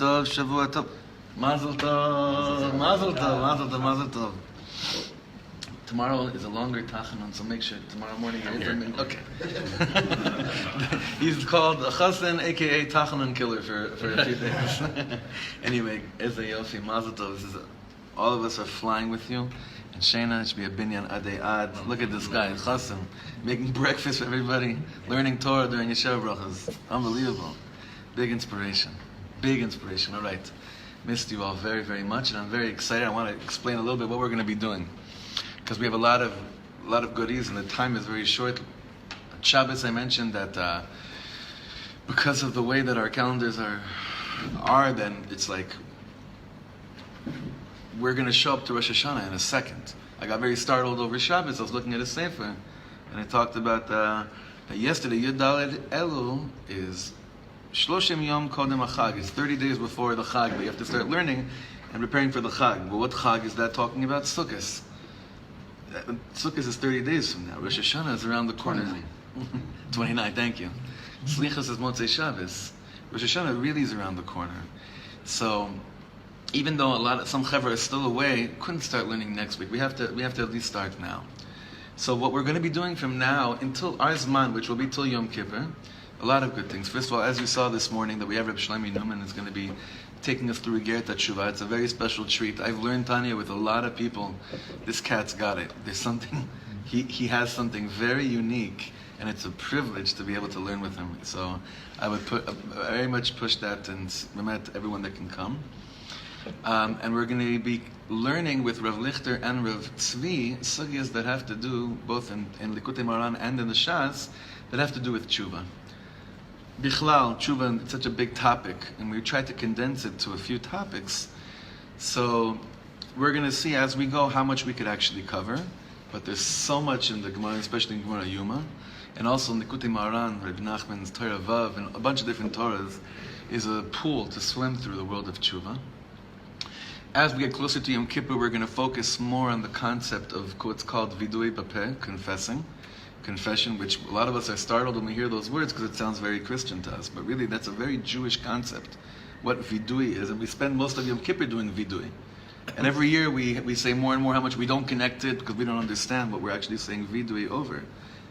Tov, Shavua Tov. Mazel Tov, Mazel Tov, Mazel Tov, Mazel Tov. Tomorrow is a longer tachanun, so make sure tomorrow morning you're here. Okay. He's called a chassan, aka tachanun killer, for a few days. Anyway, Eze Yofi, Mazel Tov. All of us are flying with you. And Shana, it should be a binyan adei ad. Look at this guy, chassan, making breakfast for everybody, learning Torah during Yeshiva brachas. Unbelievable. Big inspiration. Big inspiration. All right. Missed you all very, very much, and I'm very excited. I want to explain a little bit what we're going to be doing, because we have a lot of goodies, and the time is very short. Shabbos, I mentioned that because of the way that our calendars are, then it's like we're going to show up to Rosh Hashanah in a second. I got very startled over Shabbos. I was looking at a sefer, and I talked about that yesterday. Yud Daled Elul is Shloshim Yom Kodem HaChag. It's 30 days before the Chag, but you have to start learning and preparing for the Chag. But what Chag is that talking about? Sukkot. Sukkot is 30 days from now. Rosh Hashanah is around the corner. 29, thank you. Slichas is Motzei Shabbos. Rosh Hashanah really is around the corner. So, even though some Chevra is still away, couldn't start learning next week. We have to at least start now. So what we're going to be doing from now until our Zman, which will be till Yom Kippur, a lot of good things. First of all, as you saw this morning, that we have Rabbi Shlomo Newman is going to be taking us through Igeret Tshuvah. It's a very special treat. I've learned Tanya with a lot of people. This cat's got it. There's something, he has something very unique, and it's a privilege to be able to learn with him. So I would very much push that, and remember everyone that can come. And we're going to be learning with Rav Lichter and Rav Tzvi sugyas that have to do, both in Likutei Moharan and in the Shas, that have to do with Tshuvah. Bichlal, Tshuvah, it's such a big topic, and we tried to condense it to a few topics. So we're going to see as we go how much we could actually cover, but there's so much in the Gemara, especially in Gemara Yuma, and also in Likutei Moharan, Rabbi Nachman's Torah Vav, and a bunch of different Torahs, is a pool to swim through the world of Tshuvah. As we get closer to Yom Kippur, we're going to focus more on the concept of what's called vidui b'peh, confession, which a lot of us are startled when we hear those words because it sounds very Christian to us. But really, that's a very Jewish concept, what vidui is. And we spend most of Yom Kippur doing vidui. And every year we say more and more how much we don't connect it because we don't understand what we're actually saying vidui over.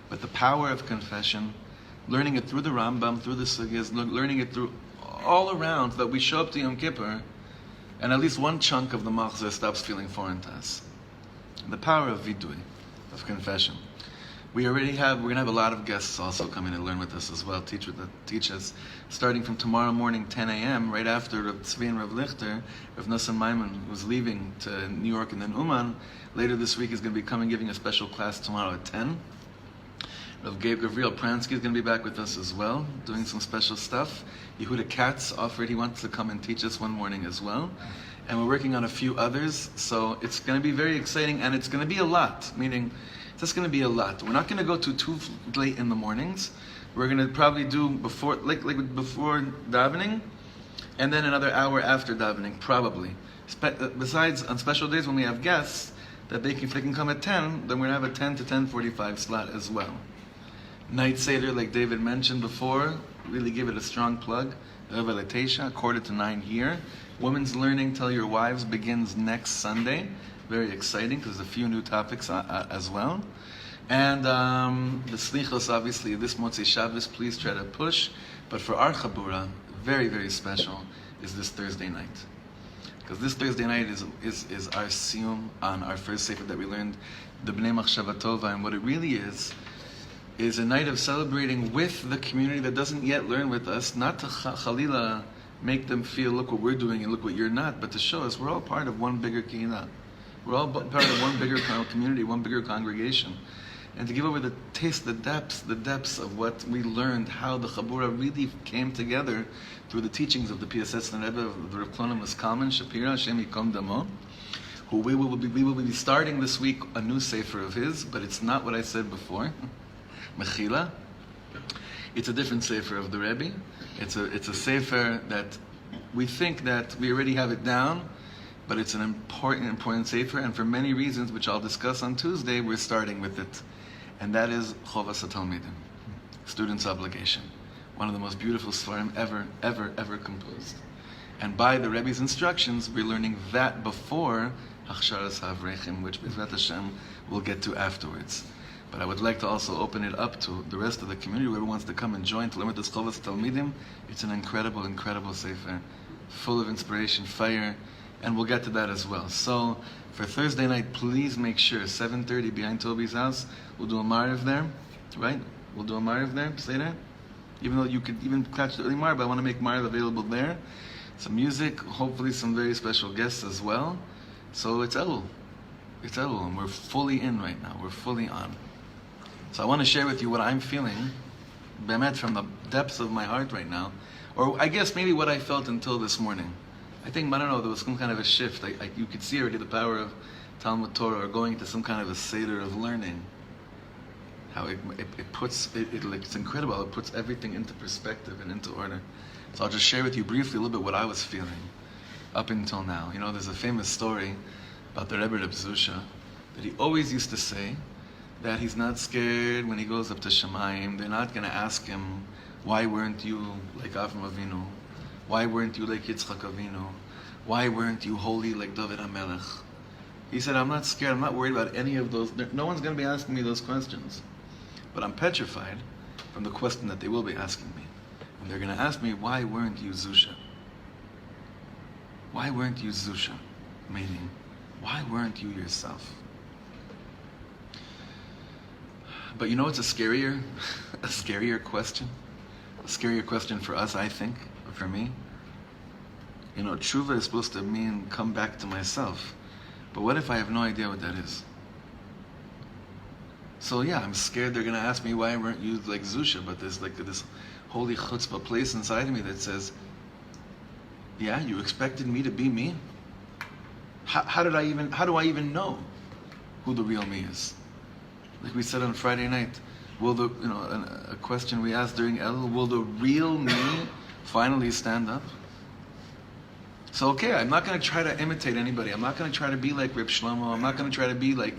But the power of confession, learning it through the Rambam, through the Sugyas, learning it through all around, that we show up to Yom Kippur, and at least one chunk of the Machshava stops feeling foreign to us. The power of vidui, of confession. We're going to have a lot of guests also coming to learn with us as well, teach us, starting from tomorrow morning, 10 a.m., right after Rav Tzvi and Rav Lichter, Rav Nosson Maimon, who's leaving to New York and then Uman, later this week is going to be coming giving a special class tomorrow at 10. Rav Gabriel Pransky is going to be back with us as well, doing some special stuff. Yehuda Katz offered he wants to come and teach us one morning as well. And we're working on a few others, so it's going to be very exciting, and it's going to be a lot, meaning it's just going to be a lot. We're not going to go too late in the mornings. We're going to probably do before davening, and then another hour after davening, probably. Besides, on special days when we have guests, that if they can come at 10, then we're going to have a 10 to 10:45 slot as well. Night Seder, like David mentioned before, really give it a strong plug. Revelatesha, 8:45 here. Women's Learning, Tell Your Wives, begins next Sunday. Very exciting because there's a few new topics as well. And the Slichos, obviously, this Motzei Shabbos, please try to push. But for our Chabura, very, very special, is this Thursday night. Because this Thursday night is our siyum on our first sefer that we learned, the Bnei Machshava Tova, and what it really is a night of celebrating with the community that doesn't yet learn with us, not to chalila make them feel, look what we're doing and look what you're not, but to show us we're all part of one bigger kehillah. We're all part of one bigger community, one bigger congregation. And to give over the taste, the depths of what we learned, how the Chabura really came together through the teachings of the PSS and Rebbe of the Rav Klonim Kalman Shapira, Hashem Yikom Damo, who we will be starting this week a new sefer of his, but it's not what I said before. Mechila. It's a different sefer of the Rebbe. It's a sefer that we think that we already have it down, but it's an important sefer, and for many reasons, which I'll discuss on Tuesday, we're starting with it. And that is Chovas HaTalmidim, student's obligation. One of the most beautiful svarim ever composed. And by the Rebbe's instructions, we're learning that before Hachsharas HaAvrechim, which B'ezrat Hashem we'll get to afterwards. But I would like to also open it up to the rest of the community, whoever wants to come and join to learn with this Chovas Talmidim. It's an incredible sefer, full of inspiration, fire, and we'll get to that as well. So for Thursday night, please make sure 7:30 behind Toby's house. We'll do a Mariv there, right? We'll do a Mariv there. Say that. Even though you could even catch the early Mariv, but I want to make Mariv available there. Some music, hopefully some very special guests as well. So it's Elul, and we're fully in right now. We're fully on. So I want to share with you what I'm feeling, Bemet, from the depths of my heart right now, or I guess maybe what I felt until this morning. I think, I don't know, there was some kind of a shift. You could see already the power of Talmud Torah, or going to some kind of a seder of learning. How it's incredible. It puts everything into perspective and into order. So I'll just share with you briefly a little bit what I was feeling up until now. You know, there's a famous story about the Rebbe Reb Zusha, that he always used to say that he's not scared when he goes up to Shemayim. They're not going to ask him, why weren't you like Avram Avinu? Why weren't you like Yitzchak Avinu? Why weren't you holy like David HaMelech? He said, I'm not scared. I'm not worried about any of those. No one's going to be asking me those questions. But I'm petrified from the question that they will be asking me. And they're going to ask me, why weren't you Zusha? Why weren't you Zusha? Meaning, why weren't you yourself? But you know what's a scarier question? A scarier question for us, I think, or for me? You know, Tshuvah is supposed to mean come back to myself. But what if I have no idea what that is? So yeah, I'm scared they're going to ask me, why weren't you like Zusha? But there's like this holy chutzpah place inside of me that says, yeah, you expected me to be me? How do I even know who the real me is? Like we said on Friday night, a question we asked during Elul, will the real me finally stand up? So okay, I'm not going to try to imitate anybody. I'm not going to try to be like Reb Shlomo. I'm not going to try to be like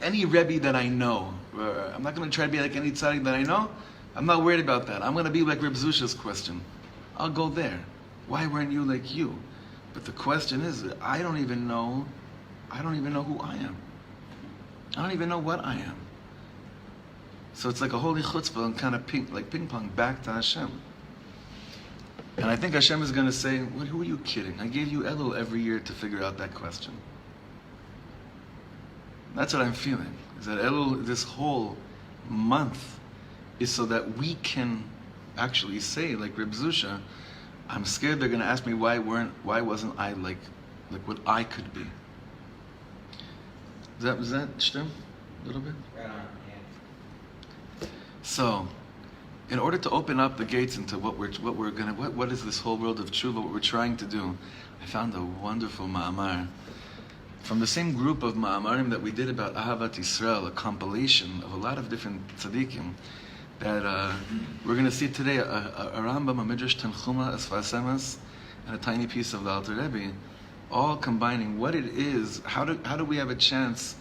any Rebbe that I know. I'm not going to try to be like any tzaddik that I know. I'm not worried about that. I'm going to be like Reb Zusha's question. I'll go there. Why weren't you like you? But the question is, I don't even know who I am. I don't even know what I am. So it's like a holy chutzpah and kind of ping pong back to Hashem. And I think Hashem is going to say, who are you kidding? I gave you Elul every year to figure out that question. That's what I'm feeling. Is that Elul, this whole month, is so that we can actually say, like Reb Zusha, I'm scared they're going to ask me why wasn't I like what I could be. Was that stem? A little bit? Right on, yeah. So, in order to open up the gates into what is this whole world of Tshuvah, what we're trying to do, I found a wonderful ma'amar from the same group of ma'amarim that we did about Ahavat Yisrael, a compilation of a lot of different tzaddikim that we're going to see today, a Rambam, a Midrash Tanchuma, a Sfas Emes, and a tiny piece of the Alter Rebbe, all combining what it is. How do we have a chance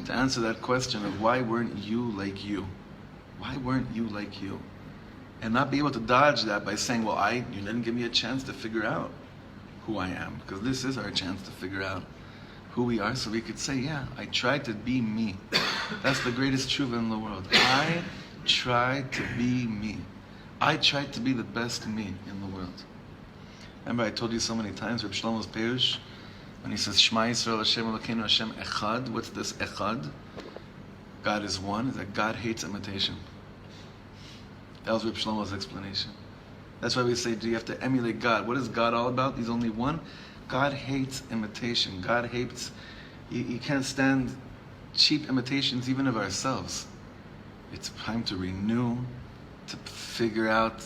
to answer that question of why weren't you like you? Why weren't you like you? And not be able to dodge that by saying, well, you didn't give me a chance to figure out who I am. Because this is our chance to figure out who we are, so we could say, yeah, I tried to be me. That's the greatest Tshuvah in the world. I tried to be me. I tried to be the best me in the world. Remember I told you so many times, Reb Shlomo's Perush, when he says, Shema Yisrael Hashem Elokeinu Hashem Echad, what's this Echad? God is one, is that God hates imitation. That was Reb Shlomo's explanation. That's why we say, do you have to emulate God? What is God all about? He's only one. God hates imitation. God hates, he can't stand cheap imitations even of ourselves. It's time to renew, to figure out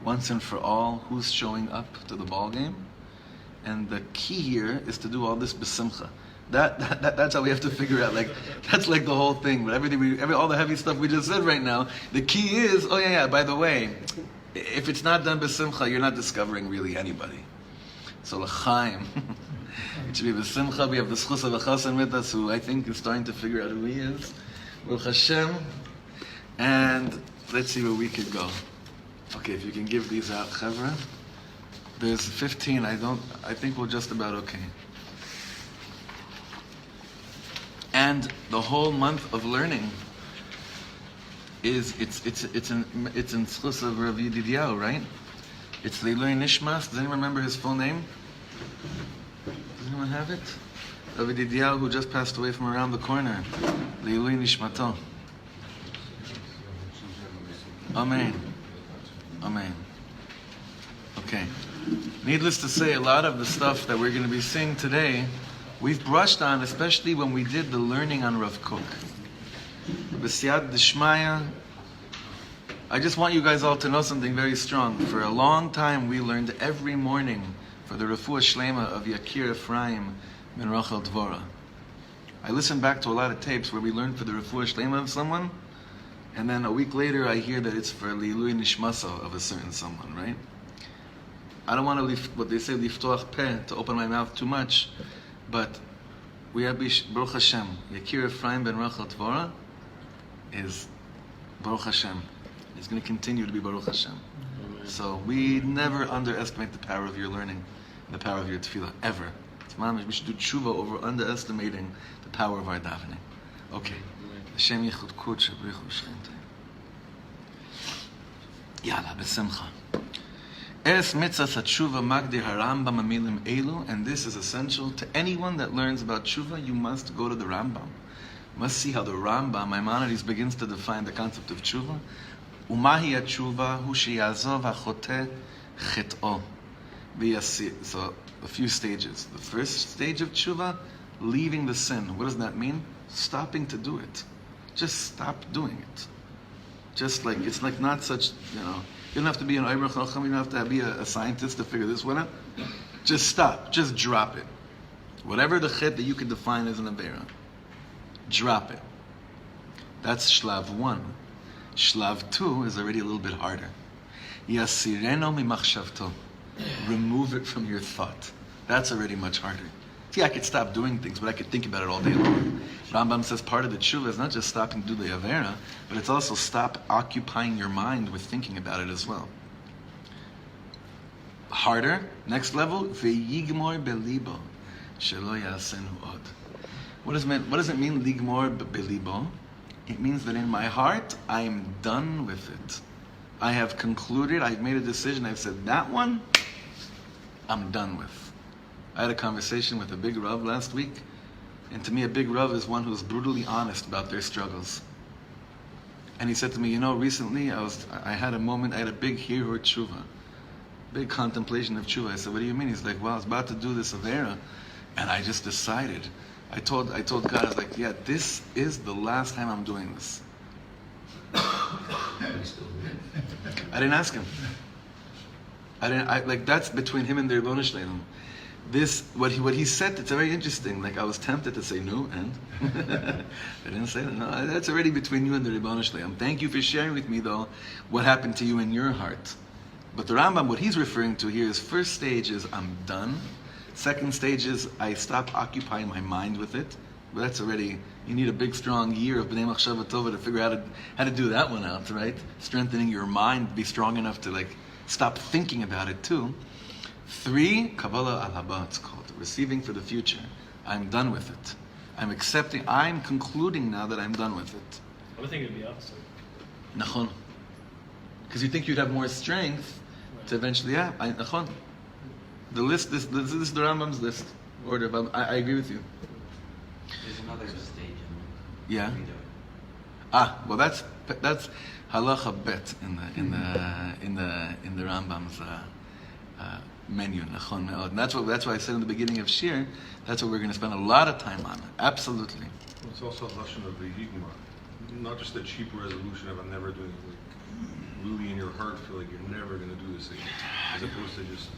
once and for all who's showing up to the ball game. And the key here is to do all this b'simcha. That's how we have to figure out. Like that's like the whole thing. But all the heavy stuff we just said right now. The key is, by the way, if it's not done b'simcha, you're not discovering really anybody. So l'chaim, it should be b'simcha. We have the schus of a chassan with us, who I think is starting to figure out who he is. Baruch Hashem, and let's see where we could go. Okay, if you can give these out, Chavra. There's 15. I think we're just about okay. And the whole month of learning it's in schus of Rav Yedidiyahu, right? It's Leilui Nishmas. Does anyone remember his full name? Does anyone have it? Rav Yedidiyahu, who just passed away from around the corner. Leilui Nishmato. Amen. Amen. Okay. Needless to say, a lot of the stuff that we're going to be seeing today, we've brushed on, especially when we did the learning on Rav Kook. B'siyat d'shmaya, I just want you guys all to know something very strong. For a long time, we learned every morning for the refuah shlema of Yakir Ephraim ben Rachel Dvora. I listened back to a lot of tapes where we learned for the refuah shlema of someone, and then a week later I hear that it's for Leilui Nishmasa of a certain someone, right? I don't want to what they say, liftoach peh, to open my mouth too much, but we have Baruch Hashem. Yakir Ephraim ben Rachel Tvora is Baruch Hashem. It's going to continue to be Baruch Hashem. Amen. So we never underestimate the power of your learning, the power of your tefillah, ever. We should do Tshuvah over underestimating the power of our davening. Okay. Hashem yichud kut shabrichu shchentay. Yalla, b'simcha. Es mitzvah Tshuvah magdir harambam amilim elu, and this is essential to anyone that learns about Tshuvah. You must go to the Rambam. You must see how the Rambam, Maimonides, begins to define the concept of Tshuvah. Umahi Tshuvah hu sheyazov hachoteh chet'o v'yasir. So a few stages. The first stage of Tshuvah, leaving the sin. What does that mean? Stopping to do it. Just stop doing it. Just like, it's like not such, you don't have to be an Omer Chacham, you don't have to be a scientist to figure this one out. Just stop. Just drop it. Whatever the chet that you can define as an Avera, drop it. That's Shlav 1. Shlav 2 is already a little bit harder. Yasireno mi machshavto. Remove it from your thought. That's already much harder. See, I could stop doing things, but I could think about it all day long. Rambam says part of the tshuva is not just stopping to do the avera, but it's also stop occupying your mind with thinking about it as well. Harder, next level, ve'yigmor belibo shelo yasenu od. What does it mean, ligmor belibo? It means that in my heart, I am done with it. I have concluded, I've made a decision, I've said, that one, I'm done with. I had a conversation with a big Rav last week, and to me a big Rav is one who's brutally honest about their struggles. And he said to me, recently I had a big hirur tshuva, big contemplation of tshuva. I said, what do you mean? He's like, well, I was about to do this avera, and I just decided. I told God, I was like, yeah, this is the last time I'm doing this. I didn't ask him. That's between him and the Ribono Shel Olam. What he said, it's very interesting. Like, I was tempted to say no, and I didn't say that. No, that's already between you and the Ribono Shel Olam. Thank you for sharing with me, though, what happened to you in your heart. But the Rambam, what he's referring to here is first stage is I'm done. Second stage is I stop occupying my mind with it. But that's already, you need a big, strong year of Bnei Machshava Tova to figure out how to do that one out, right? Strengthening your mind, be strong enough to stop thinking about it too. 3, Kabbalah al-Haba, it's called. Receiving for the future. I'm done with it. I'm concluding now that I'm done with it. I would think it would be opposite. Nachon. Because you think you'd have more strength to eventually, Nachon. The list, this is the Rambam's list. Order, but I agree with you. There's another stage. Yeah. Well that's halacha bet in the Rambam's menu. And that's why I said in the beginning of Shir, that's what we're going to spend a lot of time on. Absolutely. It's also a lesson of the yigmar, not just a cheap resolution of I'm never doing it. Like, really in your heart feel like you're never going to do this again, as opposed to just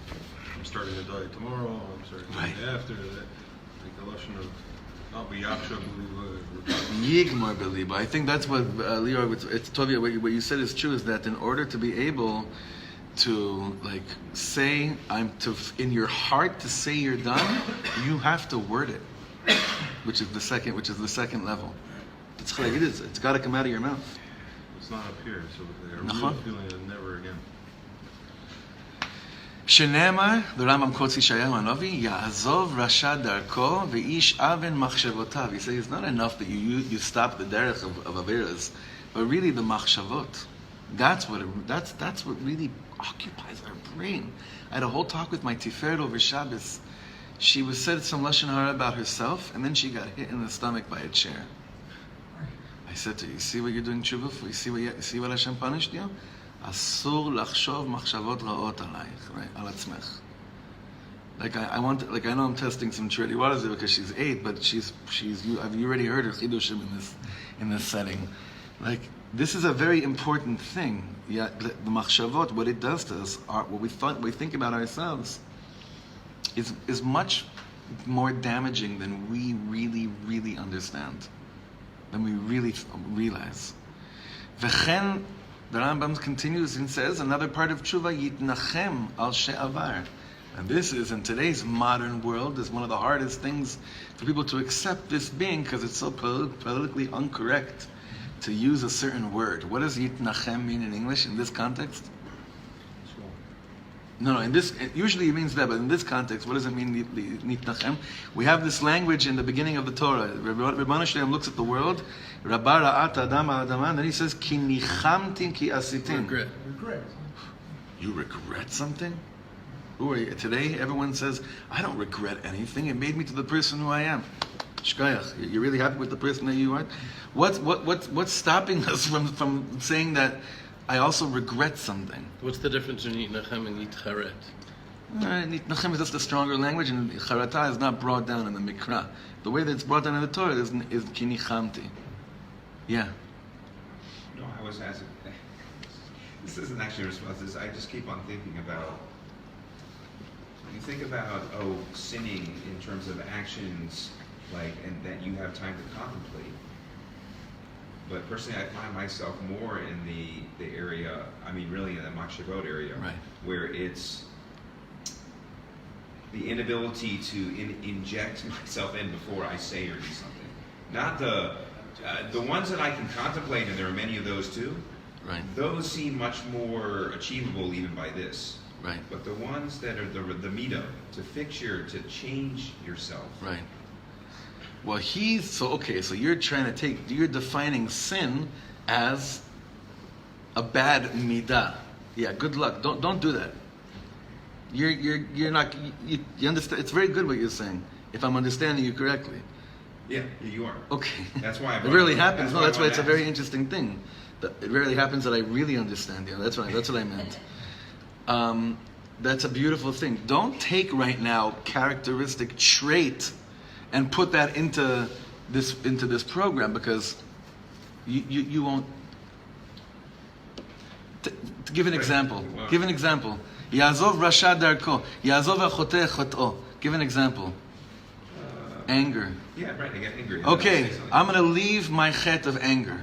I'm starting to diet tomorrow. I'm starting to diet after that. Like the lesson of not be yaksha yigmar beliba. I think that's what Leor. It's Tovia. What you said is true. Is that in order to be able to say in your heart to say you're done, you have to word it, which is the second level. It's got to come out of your mouth. It's not up here, so they're really feeling it never again. Shenemar, the Rambam quotes Yeshayahu Hanavi, Ya'azov Rasha Darko Ve'ish Aven Machshavotav. He says it's not enough that you stop the derech of Averas, but really the Machshavot. That's what really occupies our brain. I had a whole talk with my Tiferet over Shabbos. She said some lashon hara about herself, and then she got hit in the stomach by a chair. I said to her, you see what you're doing tshuva for? You see what Hashem punished you? Asur lachshov machshavot ra'ot alayich, right? Al atzmech. I know I'm testing some Trinity waters there because she's 8, but you already heard her chidushim in this setting. This is a very important thing. Yeah, the machshavot, what it does to us, what we think about ourselves, is much more damaging than we really, really understand, than we really realize. V'chen, the Rambam continues and says, another part of Tshuvah, yitnachem al she'avar. And this is, in today's modern world, is one of the hardest things for people to accept this being, because it's so politically incorrect to use a certain word. What does yitnachem mean in English in this context? No, in this, usually it means that, but in this context, what does it mean, nitnachem? We have this language in the beginning of the Torah. Rabbanu Shalom looks at the world, Rabba ra'at adam ha'adama, and then he says, ki nichamti ki asitim. Regret. You regret something? Who are you? Today, everyone says, I don't regret anything. It made me to the person who I am. Shkoyach. You're really happy with the person that you are? What's stopping us from saying that I also regret something? What's the difference between Yitnachem and Yitcharet? Nitnachem is just a stronger language, and Charata is not brought down in the Mikra. The way that it's brought down in the Torah is kinichamti. Yeah. No, I was asking. This isn't actually a response. I just keep on thinking about. You think about sinning in terms of actions, and that you have time to contemplate. But personally, I find myself more in the area. I mean, really in the Machshava area, Right. where it's the inability to inject myself in before I say or do something. Not the ones that I can contemplate, and there are many of those too. Right. Those seem much more achievable even by this. Right. But the ones that are the midah, to change yourself. Right. Well, so you're defining sin as a bad midah. Yeah, good luck. Don't do that. You're not, you understand, it's very good what you're saying, if I'm understanding you correctly. Yeah, you are. Okay. That's why it rarely happens. No, that's why it's a very interesting thing. It rarely happens that I really understand you. That's what I meant. That's a beautiful thing. Don't take right now characteristic trait and put that into this program, because you won't. To give an example. Wow. Give an example. Ya'azov rasha darko. Ya'azov achoteh chot'o. Give an example. Anger. Yeah, right. I get angry. Okay, I'm going to leave my chet of anger.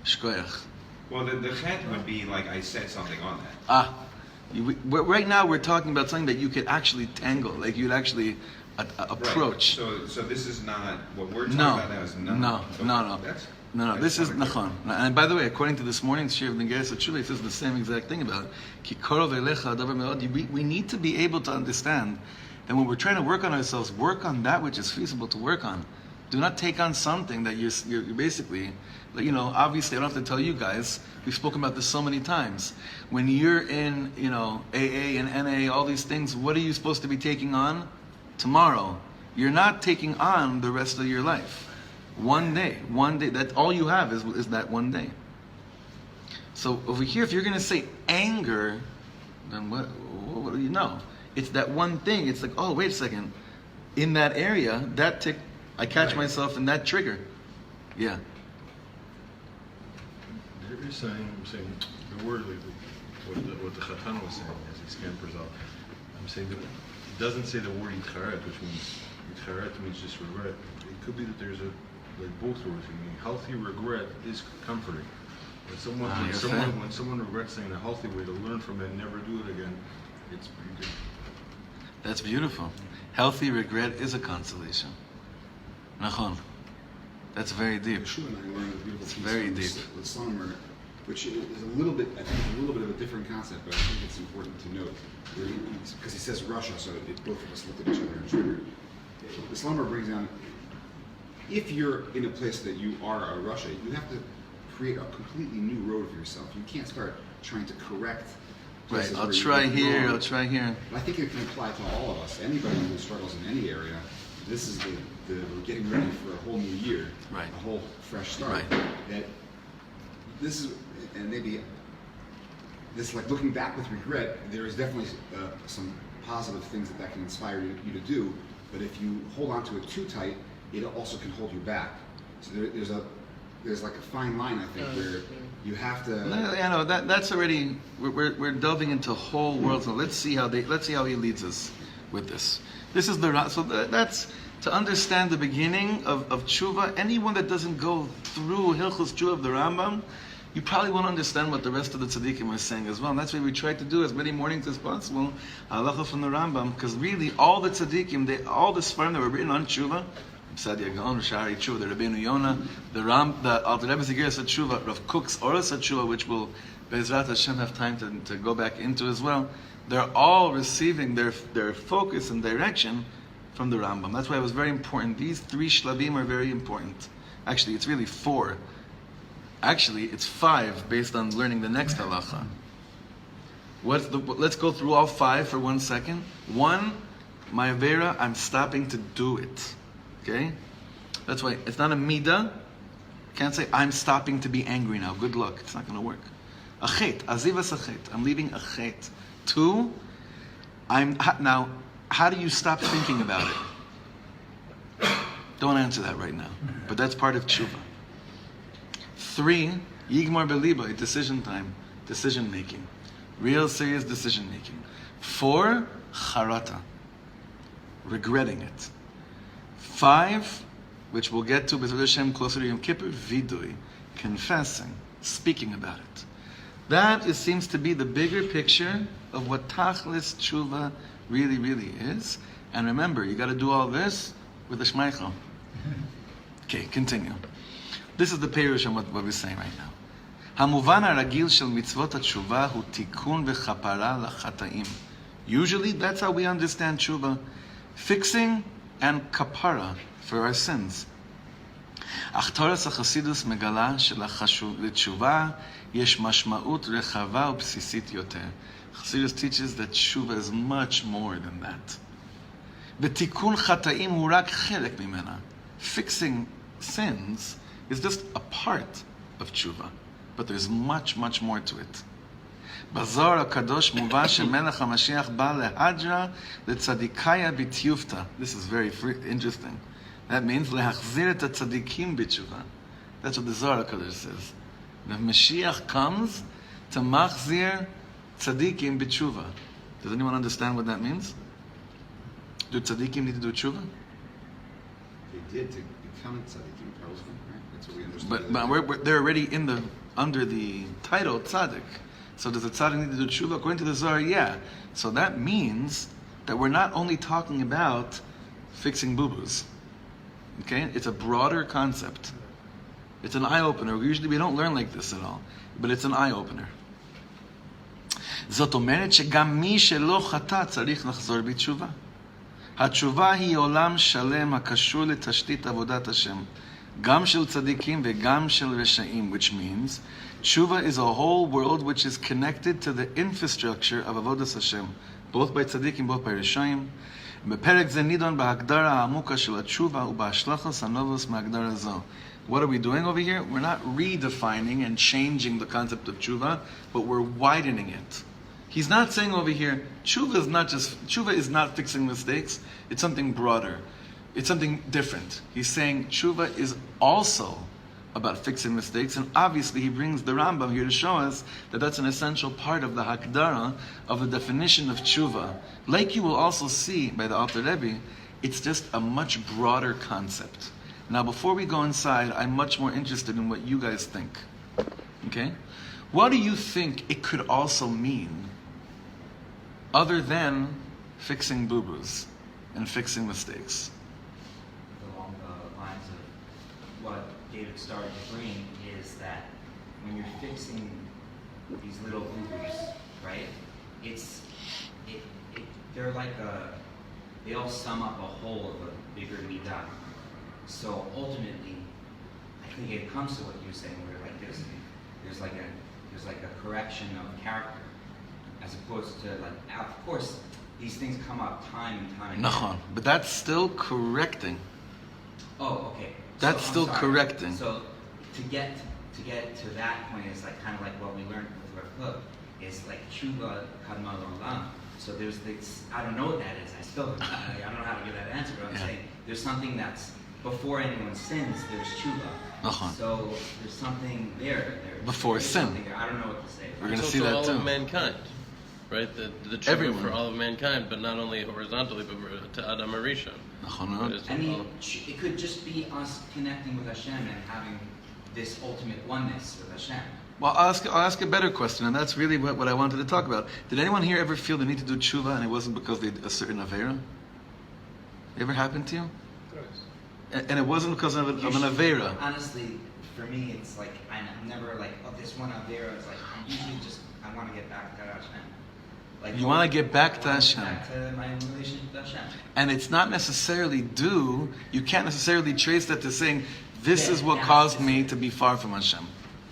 Shkoyach. Well, the chet would be like I said something on that. Right now we're talking about something that you could actually tangle, like you'd actually approach. Right. So this is not what we're talking about now. Is not. No. This is nachon. And by the way, according to this morning's shir of Negeres Tshuvah, it says the same exact thing about ki korov elecha davar me'od. We need to be able to understand that when we're trying to work on ourselves, work on that which is feasible to work on. Do not take on something that you're basically, obviously I don't have to tell you guys, we've spoken about this so many times. When you're in, AA and NA, all these things, what are you supposed to be taking on? Tomorrow. You're not taking on the rest of your life. One day, that's all you have is that one day. So over here, if you're going to say anger, then what do you know? It's that one thing. It's like, oh, wait a second. In that area, that tick, I catch myself in that trigger. Yeah. There is I'm saying, the word, what the Chatan was saying as he scampers off. I'm saying that it doesn't say the word Yitcharet, which means, Yitcharet means just regret. It could be that there's both words. I mean, healthy regret is comforting. When someone regrets saying a healthy way to learn from it and never do it again, it's pretty good. That's beautiful. Healthy regret is a consolation. Nachon. That's very deep. Yeshua and I learned a beautiful It's piece very from deep. With Slomer, which is a little bit of a different concept, but I think it's important to note. Because he says Russia, so both of us looked at each other and triggered. The Slomer brings down, if you're in a place that you are a Russia, you have to create a completely new road for yourself. You can't start trying to correct Right, places I'll where try you're here, wrong. I'll try here. I think it can apply to all of us. Anybody who struggles in any area, this is we're getting ready for a whole new year, Right. a whole fresh start. Right. That this is, and maybe this, like looking back with regret, there is definitely some positive things that can inspire you to do. But if you hold on to it too tight, it also can hold you back. So there's like a fine line, I think, where you have to. That's already we're delving into whole worlds. So let's see how he leads us with this. This is that's to understand the beginning of Tshuvah. Anyone that doesn't go through Hilchos Tshuvah of the Rambam you probably won't understand what the rest of the tzaddikim are saying as well. And that's why we try to do as many mornings as possible, halacha from the Rambam, because really all the tzaddikim, all the svarim that were written on Tshuvah, Sadia Gaon, Shari Tshuvah, the Rabbeinu Yonah, the Alter Rebbe Zigiras Tshuvah, Rav Kook's Oros Tshuvah, which we'll Be'ezrat Hashem have time to go back into as well. They're all receiving their focus and direction from the Rambam. That's why it was very important. These 3 shlavim are very important. Actually, it's really 4. Actually, it's 5 based on learning the next halacha. Let's go through all 5 for 1 second. 1, my avera, I'm stopping to do it. Okay? That's why it's not a midah. Can't say, I'm stopping to be angry now. Good luck. It's not going to work. A chet. Azivas a chet. I'm leaving a chet. 2, now, how do you stop thinking about it? Don't answer that right now. But that's part of Tshuvah. 3, Yigmar Beliba, decision time, decision making. Real serious decision making. 4, Charata, regretting it. 5, which we'll get to, B'ezrat Hashem, closer to Yom Kippur, Vidui, confessing, speaking about it. That seems to be the bigger picture of what Tachlis Tshuvah really, really is. And remember, you got to do all this with a shmeichel. Okay, continue. This is the perush on what we're saying right now. המובן הרגיל של מצוות התשובה הוא תיקון וכפרה לחטאים. Usually, that's how we understand Tshuvah. Fixing and kapara for our sins. אך תורת החסידות מגלה שלתשובה יש משמעות רחבה ובסיסית יותר. Chassidus teaches that Tshuvah is much more than that. ותיקון חטאים הוא רק חלק ממנה. Fixing sins is just a part of Tshuvah, but there's much, much more to it. בזוהר הקדוש מובא שמלך המשיח בא להדרה לצדיקיה בתיופתא. This is very interesting. That means להחזיר את הצדיקים בתשובה. That's what the Zohar HaKadosh says. The Mashiach comes to machzir tzadikim b'tshuva. Does anyone understand what that means? Do tzadikim need to do tshuva? They did to become tzaddikim, probably, right? That's what we understood. But they're already under the title tzaddik. So does a tzaddik need to do tshuva? According to the Zohar, yeah. So that means that we're not only talking about fixing boo-boos. Okay? It's a broader concept. It's an eye-opener. Usually we don't learn like this at all. But it's an eye-opener. זאת אומרת שגם מי שלא חטא צריך לחזור בתשובה. התשובה היא עולם שלם הקשור לתשתית עבודת השם. גם של צדיקים וגם של רשעים, which means Tshuvah is a whole world which is connected to the infrastructure of avodas Hashem, both by tzadikim, both by reshayim. בפרק זה נידון בהגדרה העמוקה של התשובה ובהשלכות הנובעות מהגדרה זו. What are we doing over here? We're not redefining and changing the concept of Tshuvah, but we're widening it. He's not saying over here, Tshuvah is not fixing mistakes. It's something broader. It's something different. He's saying Tshuvah is also about fixing mistakes, and obviously he brings the Rambam here to show us that that's an essential part of the Hakdara, of the definition of Tshuvah. Like you will also see by the Alter Rebbe, it's just a much broader concept. Now, before we go inside, I'm much more interested in what you guys think. Okay? What do you think it could also mean other than fixing boo-boos and fixing mistakes? Along the lines of what David started to bring is that when you're fixing these little boo-boos, right? They're like they all sum up a whole of a bigger midah. So ultimately, I think it comes to what you're saying, where like there's like a correction of character, as opposed to like, of course, these things come up time and time again. Nachon, but that's still correcting. Oh, okay. That's I'm still sorry. correcting. So to get to that point is like kind of like what we learned with Rav is like Tshuvah kadma l'olam. So there's this, I don't know what that is. I don't know how to give that answer, but I'm saying there's something that's before anyone sins, there's Tshuvah. So there's something there. Before sin. I don't know what to say. We're going to It's see also that all too. of mankind, right? The Tshuvah Everyone. for all of mankind, but not only horizontally, but to Adam Arisha. I mean, it could just be us connecting with Hashem and having this ultimate oneness with Hashem. Well, I'll ask a better question, and that's really what I wanted to talk about. Did anyone here ever feel the need to do tshuva, and it wasn't because they did a certain avera? Ever happened to you? And it wasn't because of an avera. Honestly, for me, it's like I'm never like, oh, this one avera. It's like I'm usually just I want to get back to Hashem. Like You want to get back to I wanna get Hashem. Back to my relationship with Hashem. And it's not necessarily due, you can't necessarily trace that to saying, this Yeah, is what yeah, caused it's- me to be far from Hashem.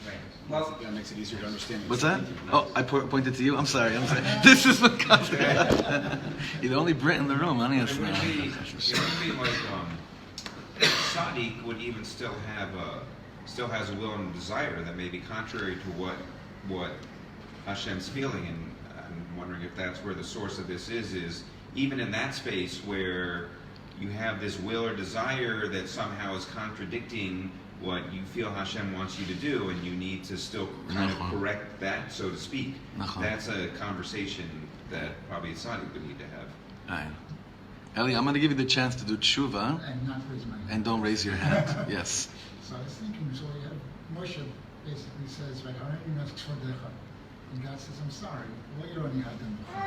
Right. Well, That makes it easier to understand. What's that? Oh, I pointed to you? I'm sorry. This is what caused me. You're the only Brit in the room, honey. It would be like Sadiq would even still has a will and desire that may be contrary to what Hashem's feeling, and I'm wondering if that's where the source of this is even in that space where you have this will or desire that somehow is contradicting what you feel Hashem wants you to do, and you need to still kind of correct that, so to speak. That's a conversation that probably Sadiq would need to have. Right. Eli, I'm going to give you the chance to do tshuva, And not raise my hand. and don't raise your hand. Yes. So I was thinking, so we have Moshe basically says, right, and God says, I'm sorry. Well, you already had them before.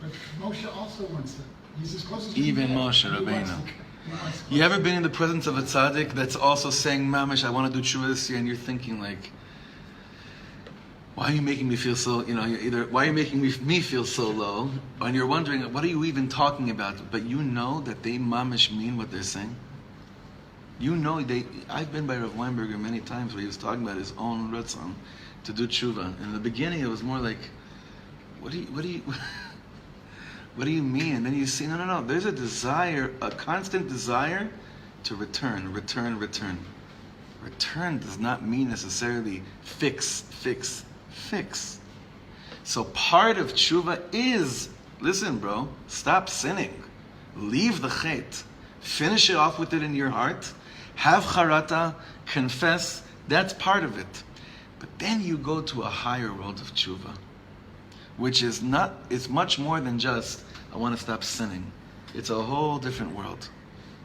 But Moshe also wants to, he's as close as we Even can get. Moshe He wants Rabbeinu. to- he wants to- You ever been in the presence of a tzaddik that's also saying, Mamish, I want to do tshuva this year, and you're thinking like, why are you making me feel so, why are you making me feel so low? And you're wondering, what are you even talking about? But you know that they mamish mean what they're saying. You know, I've been by Rav Weinberger many times where he was talking about his own ratzon to do tshuva. And in the beginning it was more like, what do you what do you mean? And then you see, no. There's a desire, a constant desire to return. Return does not mean necessarily fix. So part of tshuva is, listen, bro, stop sinning. Leave the chet. Finish it off with it in your heart. Have charata, confess. That's part of it. But then you go to a higher world of tshuva, which is not, it's much more than just, I want to stop sinning. It's a whole different world,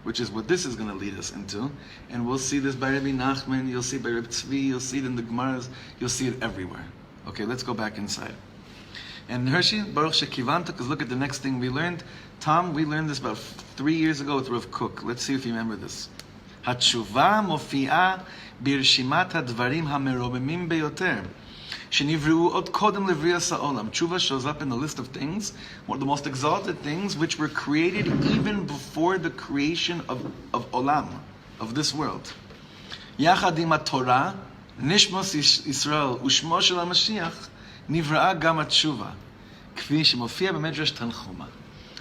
which is what this is going to lead us into. And we'll see this by Rabbi Nachman, you'll see it by Rabbi Tzvi, you'll see it in the Gemaras, you'll see it everywhere. Okay, let's go back inside. And Hershey, Baruch Shekivanta, because look at the next thing we learned. Tom, we learned this about 3 years ago with Rav Kook. Let's see if you remember this. Tshuvah mofi'a birshimat hadvarim hamerobimim beyoter. Shenivru od kodem levriyas ha'olam. Tshuvah shows up in the list of things, one of the most exalted things, which were created even before the creation of olam, of this world. Yachad im Torah, nishmos Yisrael, ushmo shel HaMashiach, nivra'a gam tshuvah. Kfi shemofi'a b'medrash Tanchuma.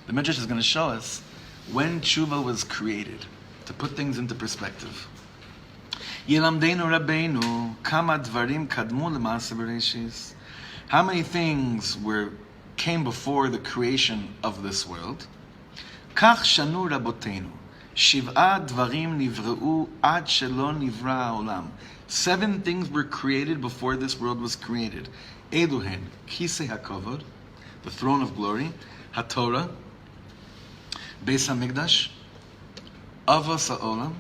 The Medrash is going to show us when tshuva was created, to put things into perspective. Yilamdeinu Rabbeinu, kama dvarim kadmu l'maaseh bereshis. How many things came before the creation of this world? Kach shanu raboteinu, shiv'a dvarim nivra'u ad shelo nivra ha'olam. 7 things were created before this world was created. Eluhen, kisei hakovod, the throne of glory, haTorah, Beis HaMikdash, Avos HaOlam,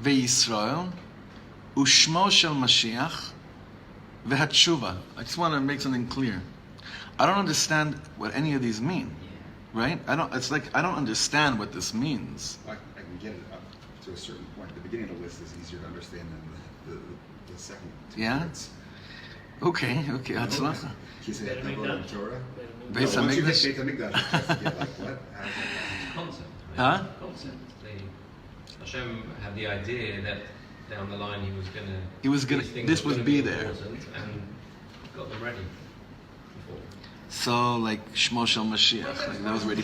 VeYisrael, Ushmo Shel Mashiach, VeHaTshuvah. I just want to make something clear. I don't understand what any of these mean, right? I don't understand what this means. I can get it up to a certain point. The beginning of the list is easier to understand than the second two Yeah? parts. Okay, Hatzlacha. Kisei HaKavod and Torah. Beis Once you hit HaMikdash. Beit HaMikdash, you start to get like, what? Concept. Huh? Concept. Hashem had the idea that down the line He was gonna- these things this were would gonna be there. important, and got them ready before. So, like Shmo Shel Mashiach, like that was already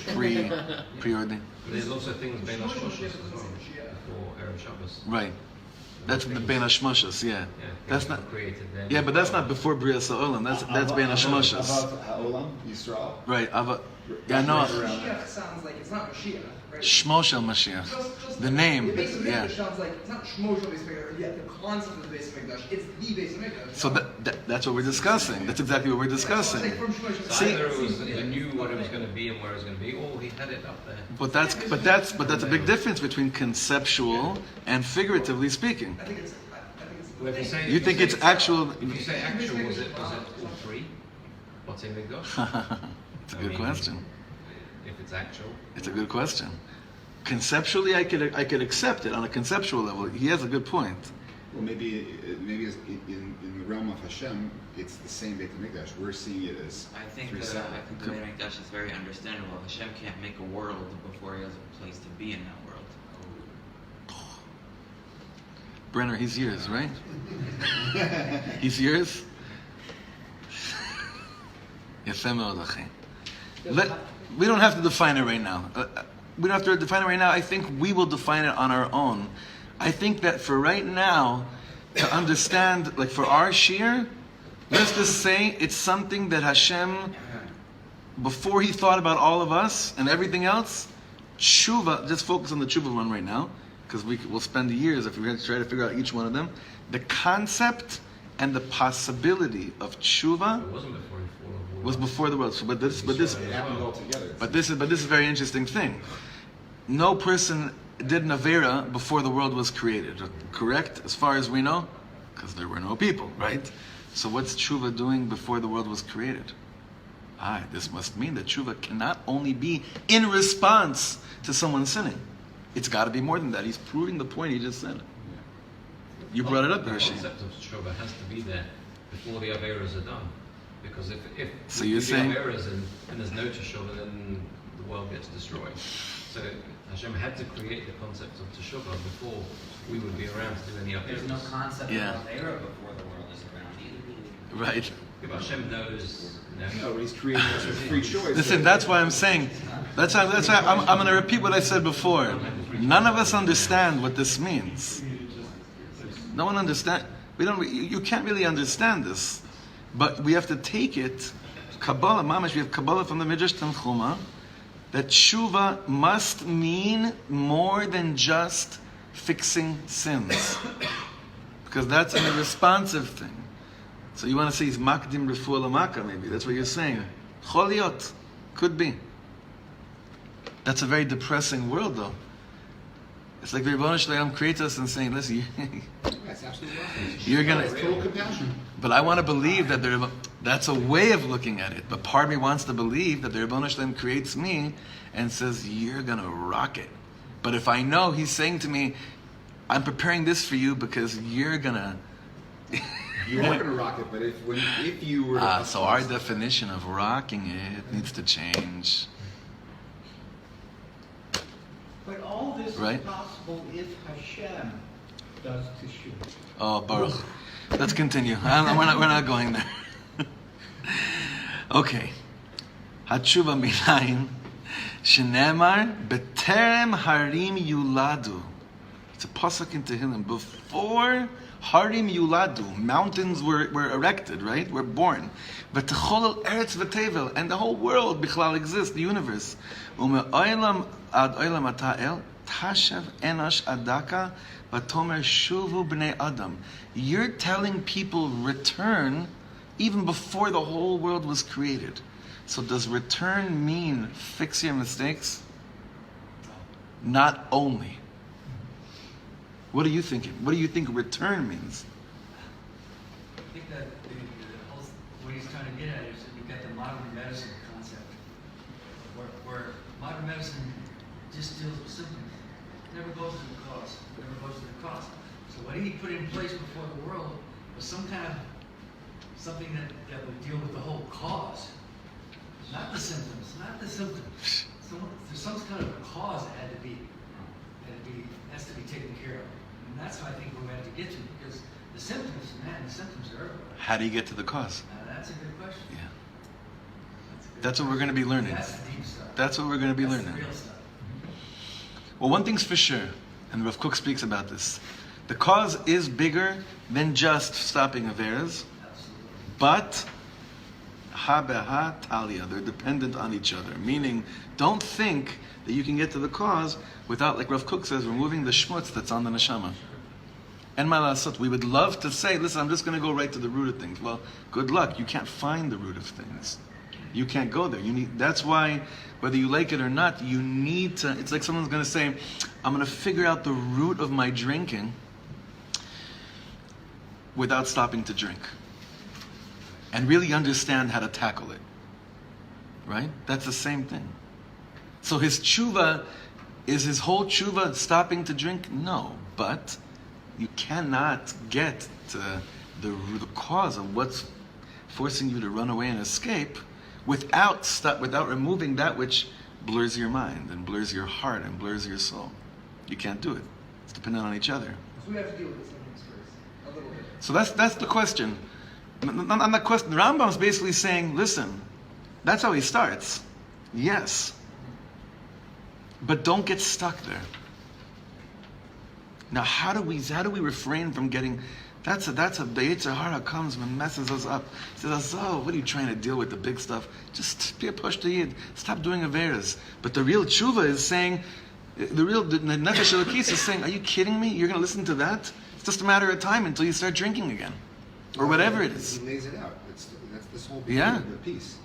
preordained. There's also things being Hashmoshas as well before Erev Shabbos. Right. That's the Ben Hashmoshas, yeah. Yeah, That's things not. were created then. Yeah, but that's not before Brias Ha'olam. That's Ben Hashmoshas. About Ha'olam, Yisrael. Right. Yeah, no. Mashiach sounds like it's not Mashiach, right? Shmo Shel Mashiach. Just The name. The base of Yeah. Mikdash sounds like it's not Shmo Shel Beis Mikdash, yet the concept of the base of Mikdash, it's the base of Mikdash. So that's what we're discussing. That's exactly what we're discussing. Like from Shmo Shel So See- either it was he knew what it was going to be and where it was going to be, or he had it up there. But that's a big difference between conceptual and figuratively speaking. I think it's Well, if you say, You think it's actual? If you say actual, was it all three? What's in Mikdash? It's a good question. If it's actual. It's a good question. Conceptually, I could accept it on a conceptual level. He has a good point. Well, maybe it's in the realm of Hashem, it's the same Beit HaMikdash. We're seeing it as I think three the separate. Beit HaMikdash is very understandable. Hashem can't make a world before he has a place to be in that world. Brenner, he's yours, right? He's yours? Yefeh me'od, achi. We don't have to define it right now. We don't have to define it right now. I think we will define it on our own. I think that for right now, to understand, like for our shir, let's just say it's something that Hashem, before he thought about all of us and everything else, Tshuvah, just focus on the Tshuvah one right now, because we'll spend years if we're going to try to figure out each one of them. The concept and the possibility of Tshuvah It wasn't before the fall of the world. was before the world. So, but this It happened all together. is a very interesting thing. No person did an Avera before the world was created, correct? As far as we know, because there were no people, right? So what's Tshuvah doing before the world was created? This must mean that Tshuvah cannot only be in response to someone sinning. It's got to be more than that. He's proving the point he just said. You brought it up, The Hershey. concept of Tshuvah has to be there before the Averas are done. Because if So we you're do saying- the Averas and there's no Teshuvah, then the world gets destroyed. So Hashem had to create the concept of Teshuvah before we would be around to do any Averas. There's no concept Yeah. of era before the world is around either. Right. Yeah, but Hashem knows. No, but he's creating us with free choice. Listen, that's why I'm saying, that's why I'm going to repeat what I said before. None of us understand what this means. No one understand. You can't really understand this, but we have to take it. Kabbalah, mamash, we have Kabbalah from the Midrash Tanchuma, that Tshuvah must mean more than just fixing sins, because that's an irresponsive thing. So you want to say he's makdim refuah lamaka, maybe that's what you're saying. Choliot, could be. That's a very depressing world, though. It's like the Rebbeinu Shalom creates us and saying, "Listen, That's absolutely right. you're gonna." It's total compassion. But I want to believe that that's a way of looking at it. But part of me wants to believe that the Rebbeinu Shalom creates me and says, "You're gonna rock it." But if I know He's saying to me, "I'm preparing this for you because you're gonna." You are going to rock it, but if you were to So our definition of rocking it needs to change. But all this Right. is possible if Hashem does Teshuvah. Oh, Baruch. Let's continue. We're not going there. Okay. Hatshuvah minayin shenemar beterem harim yuladu. It's a pasuk in Tehillim. Before harim yuladu, mountains were erected, right? Were born. V'techolel eretz v'tevel, and the whole world bichlal exists, the universe. Ume'olam ad olam ata'el tashav enosh adaka v'tomer shuvu bnei adam. You're telling people return even before the whole world was created. So does return mean fix your mistakes? Not only. What are you thinking? What do you think return means? I think that the whole, what he's trying to get at is that you've got the modern medicine concept, where modern medicine just deals with symptoms. It never goes to the cause. It never goes to the cause. So what he put in place before the world was something that would deal with the whole cause, not the symptoms, There's some kind of a cause that has to be taken care of. And that's what I think we have to get to, because the symptoms are everywhere. How do you get to the cause? That's a good question. Yeah. That's what we're going to be learning. That's the deep stuff. That's what we're going to be That's learning. the real stuff. Well, one thing's for sure, and Rav Kook speaks about this. The cause is bigger than just stopping Averas, but ha beha talia, they're dependent on each other. Meaning, don't think that you can get to the cause without, like Rav Kook says, removing the schmutz that's on the neshama. And malasot, we would love to say, listen, I'm just going to go right to the root of things. Well, good luck. You can't find the root of things. You can't go there. That's why, whether you like it or not, you need to. It's like someone's going to say, I'm going to figure out the root of my drinking. without stopping to drink. And really understand how to tackle it. Right? That's the same thing. So his tshuvah, is his whole tshuvah stopping to drink? No. But you cannot get to the cause of what's forcing you to run away and escape without removing that which blurs your mind and blurs your heart and blurs your soul. You can't do it. It's dependent on each other. So we have to deal with this first, a little bit. So that's the question. On that question, the Rambam's basically saying, listen, that's how he starts. Yes. But don't get stuck there. Now, how do we refrain from getting? That's the Yetzer Hara comes and messes us up. He says, "Oh, what are you trying to deal with the big stuff? Just be a push to Yid. Stop doing averas." But the real Tshuvah is saying, the Nefesh Elokis is saying, "Are you kidding me? You're going to listen to that? It's just a matter of time until you start drinking again, or whatever it is." He lays it out. That's this whole Yeah. piece.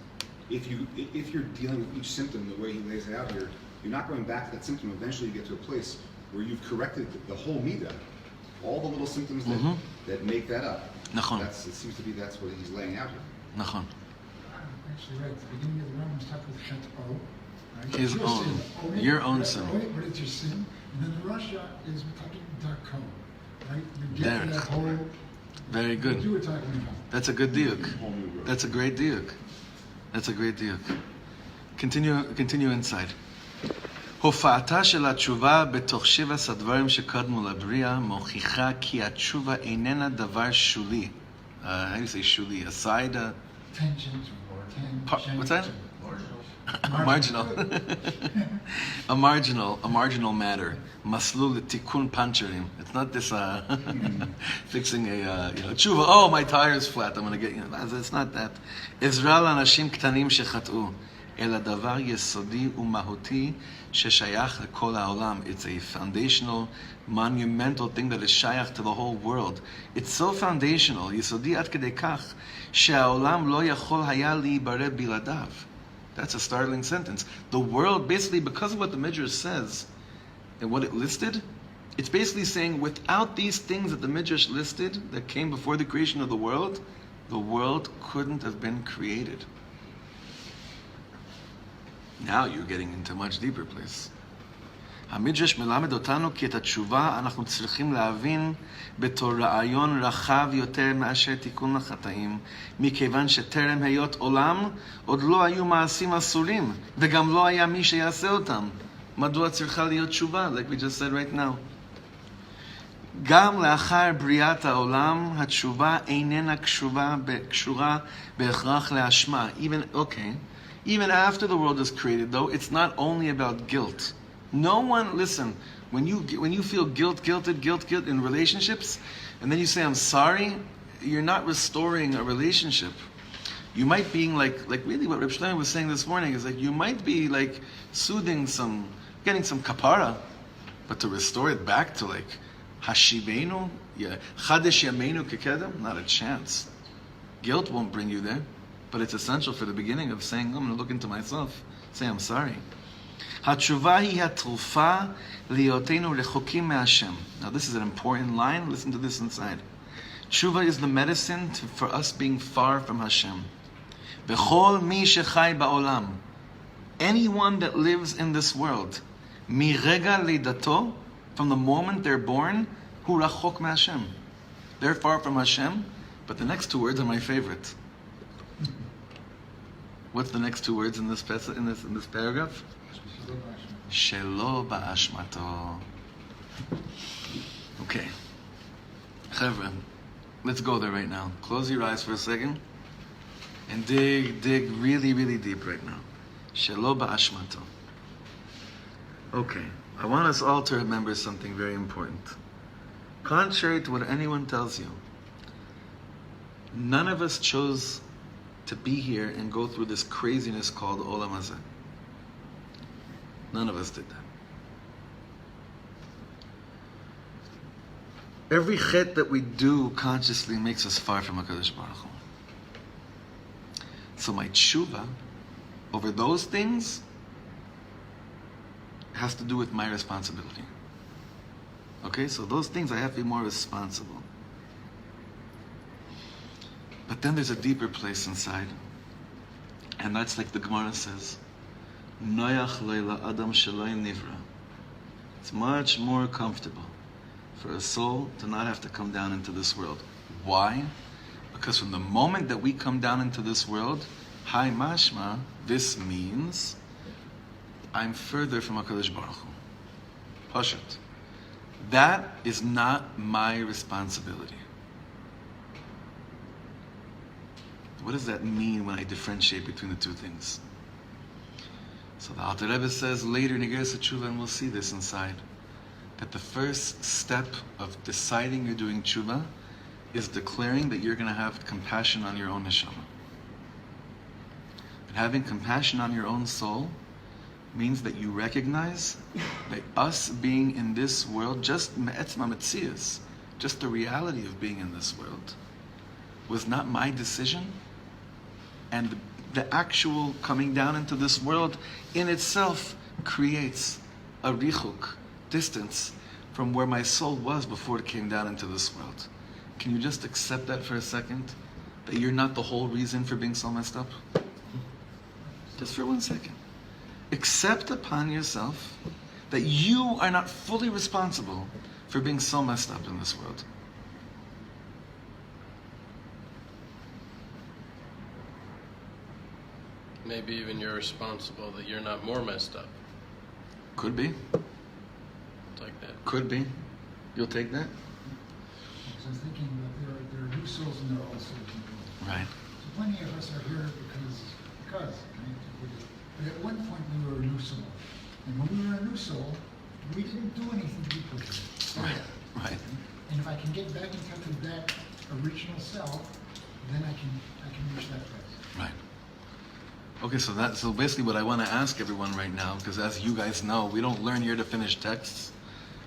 If you're dealing with each symptom the way he lays it out here, you're not going back to that symptom. Eventually, you get to a place where you've corrected the whole midah, all the little symptoms that make that up. Nachon. It seems to be that's what he's laying out here. Nachon. Actually, right at the beginning of the Rambam starts with Chet O. Right? His Your own. sin. Your own Right? sin. What is your sin? And then the Russia is talking Darko. Right? You get to Derech. that whole. Very good. What you were talking about. That's a good diuk. That's a great diuk. That's a great diuk. Continue inside. הופעתה של התשובה בתוך 7 הדברים שקדמו לבריאה מוכיחה כי התשובה איננה דבר שולי. How do you say שולי? Aside? Tangent or What's that? Marginal. A marginal matter. Maslul tikun pancherim. It's not this fixing a tshuva. Oh, my tire's flat. I'm going to get It's not that. Ezra לאנשים קטנים שחטאו. אלא דבר יסודי ומהותי ששייך לכל העולם. It's a foundational, monumental thing that is שייך to the whole world. It's so foundational, יסודי עד כדי כך, שהעולם לא יכול היה להיברא בלעדיו. That's a startling sentence. The world, basically, because of what the Midrash says and what it listed, it's basically saying without these things that the Midrash listed that came before the creation of the world couldn't have been created. Now you're getting into a much deeper place. המדרש מלמד אותנו כי את התשובה אנחנו צריכים להבין בתור רעיון רחב יותר מאשר תיקון לחטאים, מכיוון שטרם היות עולם עוד לא היו מעשים אסורים, וגם לא היה מי שיעשה אותם. מדוע צריכה להיות תשובה? Like we just said right now. גם לאחר בריאת העולם, התשובה איננה קשורה בהכרח לאשמה. Even after the world is created, though, it's not only about guilt. No one, listen, when you feel guilt in relationships, and then you say, I'm sorry, you're not restoring a relationship. You might be like really what Reb Shlomo was saying this morning is like, you might be like getting some kapara, but to restore it back to like, hashibenu, chadesh yameinu kekedem, not a chance. Guilt won't bring you there. But it's essential for the beginning of saying, I'm going to look into myself, say I'm sorry. התשובה היא התרופה להיותנו רחוקים מהשם. Now this is an important line, listen to this inside. Tshuvah is the medicine for us being far from Hashem. בכל מי שחי בעולם, anyone that lives in this world, מרגע לידתו, from the moment they're born, הוא רחוק מהשם. They're far from Hashem, but the next two words are my favorite. What's the next two words in this paragraph? Shelo ba'ashmato. Okay. Chevra, let's go there right now. Close your eyes for a second and dig really, really deep right now. Shelo ba'ashmato. Okay. I want us all to remember something very important. Contrary to what anyone tells you, none of us chose to be here and go through this craziness called Olam Hazeh. None of us did that. Every chet that we do consciously makes us far from HaKadosh Baruch Hu. So my tshuvah over those things has to do with my responsibility. Okay, so those things I have to be more responsible. But then there's a deeper place inside. And that's like the Gemara says, Noyach leila adam sheloi nivra. It's much more comfortable for a soul to not have to come down into this world. Why? Because from the moment that we come down into this world, Hai mashma, this means I'm further from HaKadosh Baruch Hu. Pashat. That is not my responsibility. What does that mean when I differentiate between the two things? So the Alter Rebbe says later in Igeres Tshuvah, and we'll see this inside, that the first step of deciding you're doing Tshuvah is declaring that you're going to have compassion on your own neshama. And having compassion on your own soul means that you recognize that us being in this world, just me'etzma metzias, just the reality of being in this world, was not my decision, and the actual coming down into this world in itself creates a richuk, distance, from where my soul was before it came down into this world. Can you just accept that for a second? That you're not the whole reason for being so messed up? Just for 1 second. Accept upon yourself that you are not fully responsible for being so messed up in this world. Maybe even you're responsible that you're not more messed up. Could be. It's like that. Could be. You'll take that? So I was thinking that there are new souls and there are old souls in the world. Right. So plenty of us are here because, right? But at one point we were a new soul. And when we were a new soul, we didn't do anything to be perfect. Right. And if I can get back in touch with that original self, then I can reach that place. Right. Okay, so basically what I want to ask everyone right now, because as you guys know, we don't learn here to finish texts.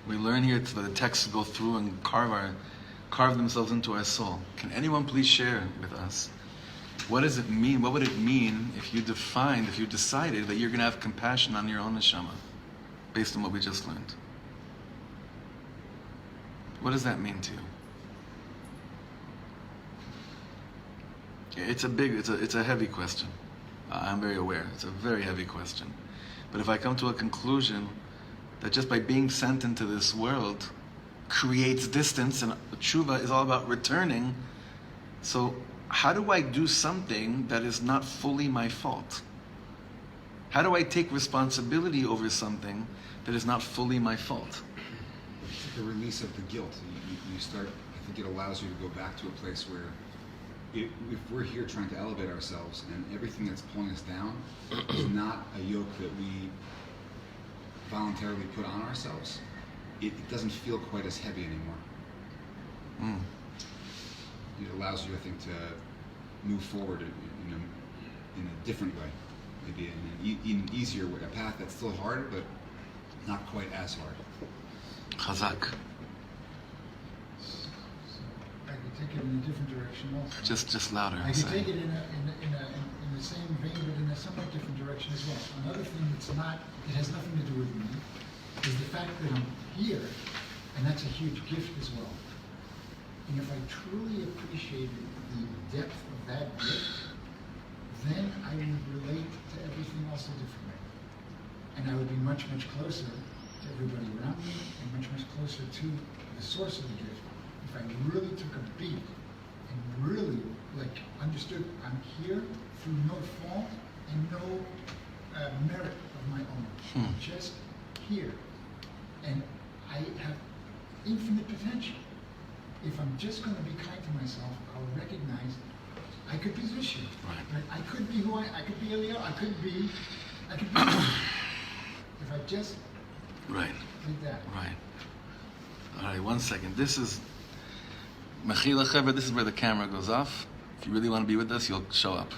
We learn here so the texts go through and carve themselves into our soul. Can anyone please share with us, what does it mean? What would it mean if you decided that you're going to have compassion on your own neshama, based on what we just learned? What does that mean to you? It's a heavy question. I'm very aware. It's a very heavy question. But if I come to a conclusion that just by being sent into this world creates distance, and Tshuvah is all about returning, so how do I do something that is not fully my fault? How do I take responsibility over something that is not fully my fault? It's like a release of the guilt. You start, I think it allows you to go back to a place where if we're here trying to elevate ourselves and everything that's pulling us down is not a yoke that we voluntarily put on ourselves, it doesn't feel quite as heavy anymore. It allows you, I think, to move forward in a different way, maybe in an easier way, a path that's still hard, but not quite as hard. Chazak. I could take it in a different direction also. Just louder. I could take it in the same vein, but in a somewhat different direction as well. Another thing it has nothing to do with me, is the fact that I'm here, and that's a huge gift as well. And if I truly appreciated the depth of that gift, then I would relate to everything else a different way. And I would be much, much closer to everybody around me, and much, much closer to the source of the gift. If I really took a beat and really understood I'm here through no fault and no merit of my own, just here, and I have infinite potential. If I'm just going to be kind to myself, I'll recognize I could be this year. Right? I could be I could be Elio. I could be if I just did that. Right. All right, 1 second. This is Mechila Chaver. This is where the camera goes off. If you really want to be with us, you'll show up.